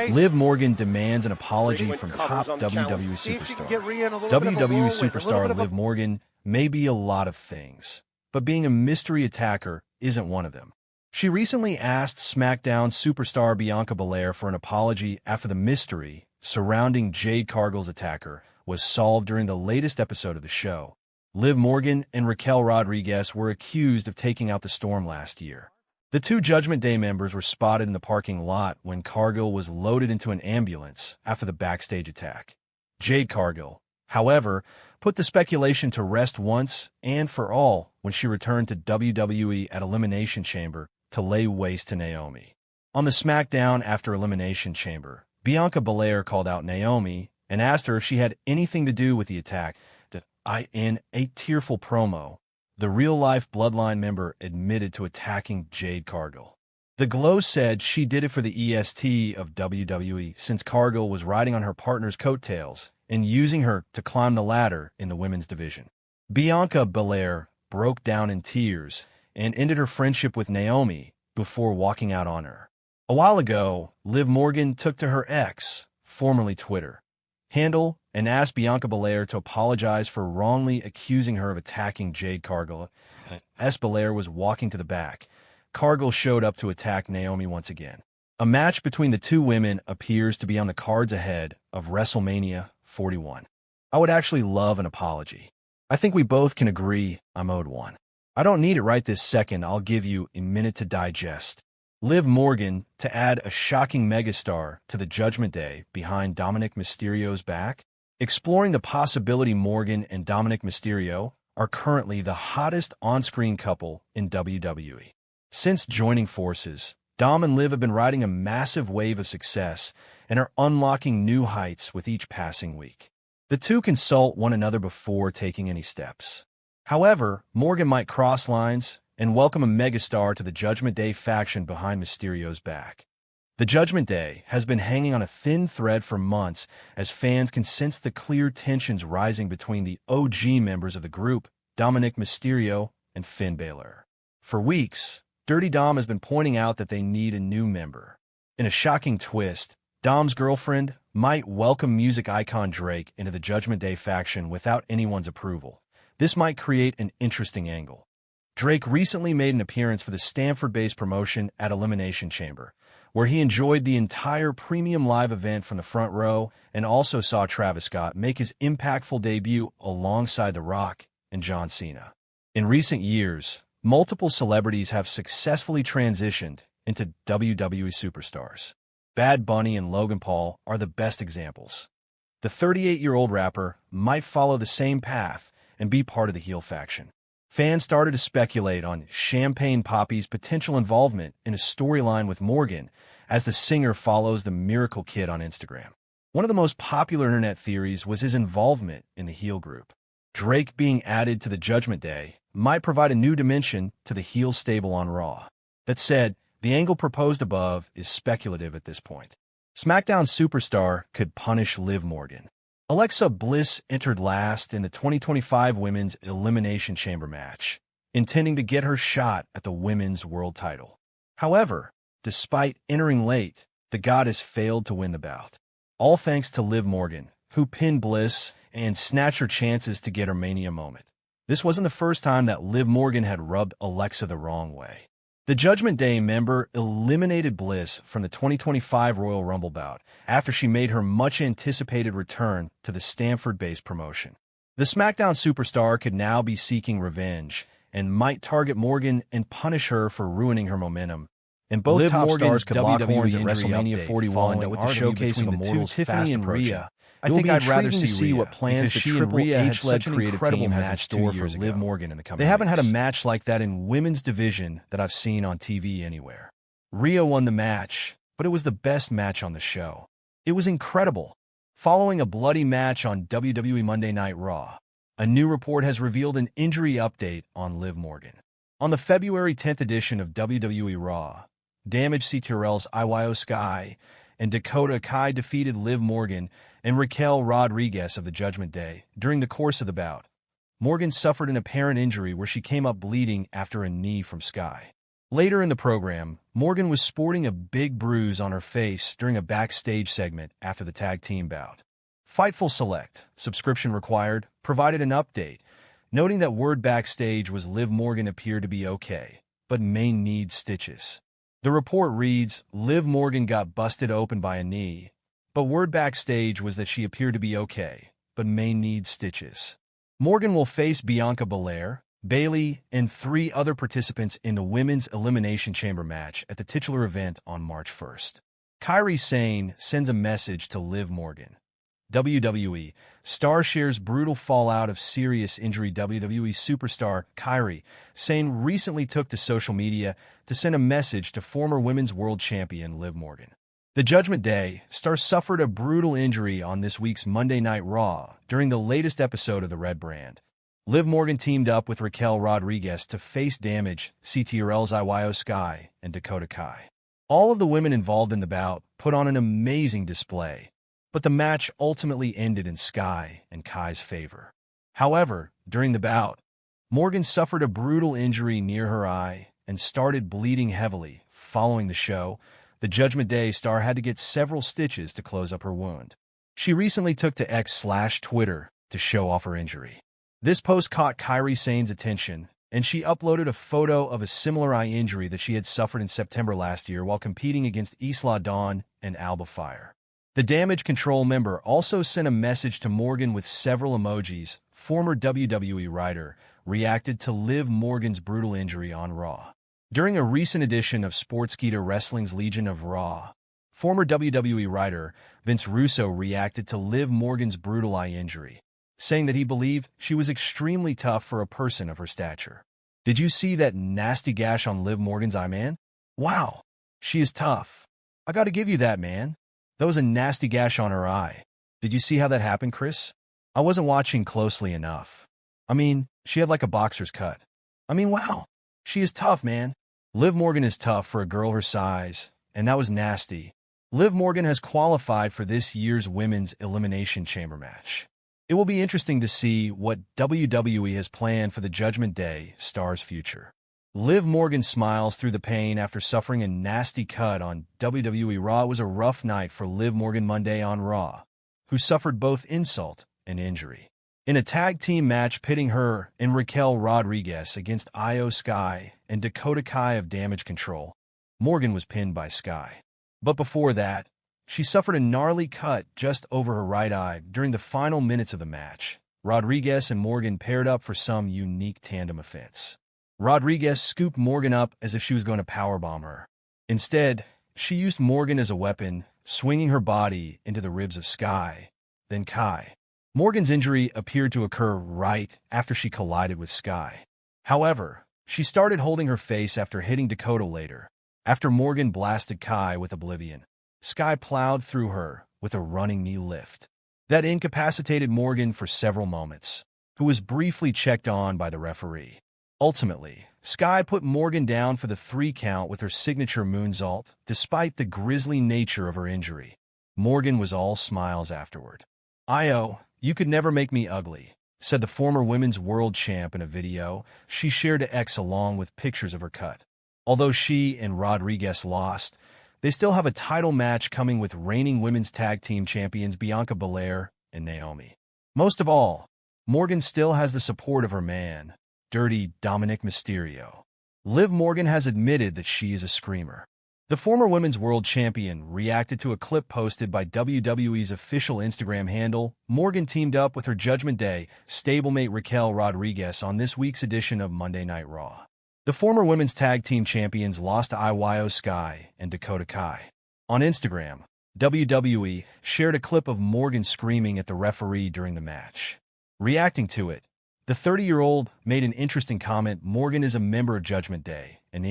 Liv Morgan demands an apology from top WWE superstar. WWE superstar Liv Morgan may be a lot of things, but being a mystery attacker isn't one of them. She recently asked Smackdown Superstar Bianca Belair for an apology after the mystery surrounding Jade Cargill's attacker was solved during the latest episode of the show. Liv Morgan and Raquel Rodriguez were accused of taking out the Storm last year. The two Judgment Day members were spotted in the parking lot when Cargill was loaded into an ambulance after the backstage attack. Jade Cargill, however, put the speculation to rest once and for all when she returned to WWE at Elimination Chamber to lay waste to Naomi. On the SmackDown after Elimination Chamber, Bianca Belair called out Naomi and asked her if she had anything to do with the attack. In a tearful promo, the real-life Bloodline member admitted to attacking Jade Cargill. The Glow said she did it for the EST of WWE since Cargill was riding on her partner's coattails and using her to climb the ladder in the women's division. Bianca Belair broke down in tears and ended her friendship with Naomi before walking out on her. A while ago, Liv Morgan took to her X, formerly Twitter, handle and asked Bianca Belair to apologize for wrongly accusing her of attacking Jade Cargill. As Belair was walking to the back, Cargill showed up to attack Naomi once again. A match between the two women appears to be on the cards ahead of WrestleMania 41. I would actually love an apology. I think we both can agree I'm owed one. I don't need it right this second. I'll give you a minute to digest. Liv Morgan to add a shocking megastar to the Judgment Day behind Dominic Mysterio's back. Exploring the possibility Morgan and Dominic Mysterio are currently the hottest on-screen couple in WWE. Since joining forces, Dom and Liv have been riding a massive wave of success and are unlocking new heights with each passing week. The two consult one another before taking any steps. However, Morgan might cross lines and welcome a megastar to the Judgment Day faction behind Mysterio's back. The Judgment Day has been hanging on a thin thread for months as fans can sense the clear tensions rising between the OG members of the group, Dominic Mysterio and Finn Balor. For weeks, Dirty Dom has been pointing out that they need a new member. In a shocking twist, Dom's girlfriend might welcome music icon Drake into the Judgment Day faction without anyone's approval. This might create an interesting angle. Drake recently made an appearance for the Stamford-based promotion at Elimination Chamber, where he enjoyed the entire premium live event from the front row and also saw Travis Scott make his impactful debut alongside The Rock and John Cena. In recent years, multiple celebrities have successfully transitioned into WWE superstars. Bad Bunny and Logan Paul are the best examples. The 38-year-old rapper might follow the same path and be part of the heel faction. Fans started to speculate on Champagne Papi's potential involvement in a storyline with Morgan as the singer follows the Miracle Kid on Instagram. One of the most popular internet theories was his involvement in the heel group. Drake being added to the Judgment Day might provide a new dimension to the heel stable on Raw. That said, the angle proposed above is speculative at this point. Smackdown Superstar could punish Liv Morgan. Alexa Bliss entered last in the 2025 Women's Elimination Chamber match, intending to get her shot at the Women's World title. However, despite entering late, the goddess failed to win the bout. All thanks to Liv Morgan, who pinned Bliss and snatched her chances to get her Mania moment. This wasn't the first time that Liv Morgan had rubbed Alexa the wrong way. The Judgment Day member eliminated Bliss from the 2025 Royal Rumble bout after she made her much-anticipated return to the Stamford-based promotion. The Smackdown Superstar could now be seeking revenge and might target Morgan and punish her for ruining her momentum. And both Liv top Morgan's stars could lock WWE horns at injury WrestleMania update 41 with the showcase of between the two, Immortals Tiffany fast and approaching. Rhea. I think I'd rather intriguing to see what plans the because she and Triple Rhea had H-led such an creative incredible team has in match store 2 for years Liv ago. Morgan in the coming They haven't had a weeks. match like that in women's division that I've seen on TV anywhere. Rhea won the match, but it was the best match on the show. It was incredible. Following a bloody match on WWE Monday Night Raw, a new report has revealed an injury update on Liv Morgan. On the February 10th edition of WWE Raw, Damage CTRL's Io Sky and Dakota Kai defeated Liv Morgan and Raquel Rodriguez of the Judgment Day during the course of the bout. Morgan suffered an apparent injury where she came up bleeding after a knee from Sky. Later in the program, Morgan was sporting a big bruise on her face during a backstage segment after the tag team bout. Fightful Select, subscription required, provided an update, noting that word backstage was Liv Morgan appeared to be okay, but may need stitches. The report reads, Liv Morgan got busted open by a knee, but word backstage was that she appeared to be okay, but may need stitches. Morgan will face Bianca Belair, Bayley, and 3 other participants in the Women's Elimination Chamber match at the titular event on March 1st. Kairi Sane sends a message to Liv Morgan. WWE star shares brutal fallout of serious injury. WWE superstar Kairi Sane recently took to social media to send a message to former Women's World Champion Liv Morgan. The Judgment Day star suffered a brutal injury on this week's Monday Night Raw during the latest episode of the Red Brand. Liv Morgan teamed up with Raquel Rodriguez to face Damage, CTRL's Io Sky, and Dakota Kai. All of the women involved in the bout put on an amazing display, but the match ultimately ended in Sky and Kai's favor. However, during the bout, Morgan suffered a brutal injury near her eye and started bleeding heavily. Following the show, the Judgment Day star had to get several stitches to close up her wound. She recently took to X/Twitter to show off her injury. This post caught Kairi Sane's attention, and she uploaded a photo of a similar eye injury that she had suffered in September last year while competing against Isla Dawn and Alba Fire. The Damage Control member also sent a message to Morgan with several emojis. Former WWE writer reacted to Liv Morgan's brutal injury on Raw. During a recent edition of Sportskeeda Wrestling's Legion of Raw, former WWE writer Vince Russo reacted to Liv Morgan's brutal eye injury, saying that he believed she was extremely tough for a person of her stature. Did you see that nasty gash on Liv Morgan's eye, man? Wow, she is tough. I gotta give you that, man. That was a nasty gash on her eye. Did you see how that happened, Chris? I wasn't watching closely enough. I mean, she had like a boxer's cut. I mean, wow. She is tough, man. Liv Morgan is tough for a girl her size, and that was nasty. Liv Morgan has qualified for this year's Women's Elimination Chamber match. It will be interesting to see what WWE has planned for the Judgment Day star's future. Liv Morgan smiles through the pain after suffering a nasty cut on WWE Raw. It was a rough night for Liv Morgan Monday on Raw, who suffered both insult and injury. In a tag team match pitting her and Raquel Rodriguez against Io Sky and Dakota Kai of Damage Control, Morgan was pinned by Sky. But before that, she suffered a gnarly cut just over her right eye during the final minutes of the match. Rodriguez and Morgan paired up for some unique tandem offense. Rodriguez scooped Morgan up as if she was going to powerbomb her. Instead, she used Morgan as a weapon, swinging her body into the ribs of Sky, then Kai. Morgan's injury appeared to occur right after she collided with Sky. However, she started holding her face after hitting Dakota later. After Morgan blasted Kai with Oblivion, Sky plowed through her with a running knee lift. That incapacitated Morgan for several moments, who was briefly checked on by the referee. Ultimately, Sky put Morgan down for the 3 count with her signature moonsault. Despite the grisly nature of her injury, Morgan was all smiles afterward. "Io, you could never make me ugly," said the former women's world champ in a video she shared to X along with pictures of her cut. Although she and Rodriguez lost, they still have a title match coming with reigning women's tag team champions Bianca Belair and Naomi. Most of all, Morgan still has the support of her man, Dirty Dominic Mysterio. Liv Morgan has admitted that she is a screamer. The former women's world champion reacted to a clip posted by WWE's official Instagram handle. Morgan teamed up with her Judgment Day stablemate Raquel Rodriguez on this week's edition of Monday Night Raw. The former women's tag team champions lost to Io Sky and Dakota Kai. On Instagram, WWE shared a clip of Morgan screaming at the referee during the match. Reacting to it, the 30-year-old made an interesting comment. Morgan is a member of Judgment Day, and